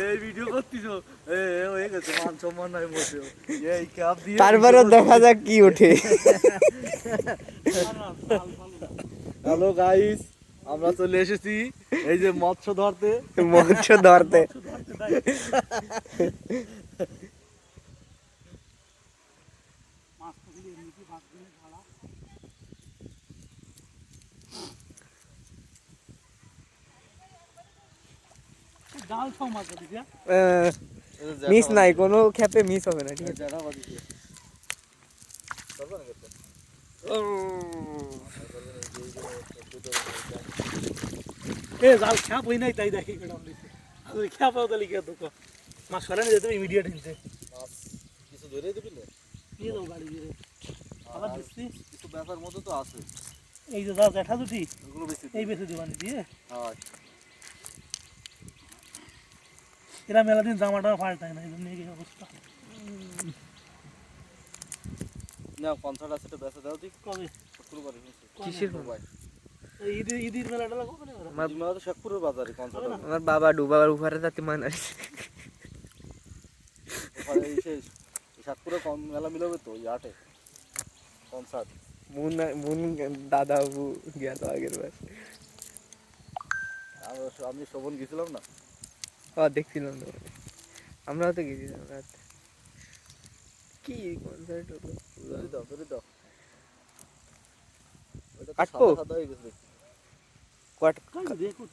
এই ভিডিও করতিস হয়ে গেছে মান সম্মান নাই বসে এই ক্যাপ দিয়ে তারপরে দেখা যাক কি ওঠে। হ্যালো গাইস, আমরা চলে এসেছি এই যে মৎস্য ধরতে। মৎস্য ধরতে মিস নাই, কোনো ক্ষেপে মিস হবে না, ঠিক আছে? জাল খ্যাপ হই নাই তাই দেখি খ্যাপ হতে লিখে তো মাছ সরানি যেতে ইমিডিয়েট হিলছে কিছু ধরে দিবি না? নিয়ে যাবো গাড়ি দিয়ে আবার দিচ্ছি কিছু ব্যাপার মতো তো আছে, এই যে যা দেখা দুটি ওগুলো বেশি এই বেশি দিবানি দিয়ে হ্যাঁ। এরা মেলা দিন জামাটা পাল্টায় না, এই জন্য এই অবস্থা। না কনসার্ট আছে, এটা বেঁচে দাও দিক কবে শুক্রবারে। কিসের মোবাইল ঈদের মেলাটা কখন মেলা তো শেখপুরের বাজারে কনসার্ট আছে। আমার বাবা ডুবার উপরে যাতে মানার ওখানে এসে শেখপুরে মেলা মিলাবে তো ওই আটে কনসার্ট। মুন দাদা বাবু গেল আগের বার। আমি শোভন গেছিলাম না, দেখছিলাম তো, আমরাও তো গেছিলাম রাত। কি কনসার্ট হলো? ধরে দাও ধরে দাও, ওটা তো কাটবো? সাদা সাদা হয়ে গেছে। কট দেখো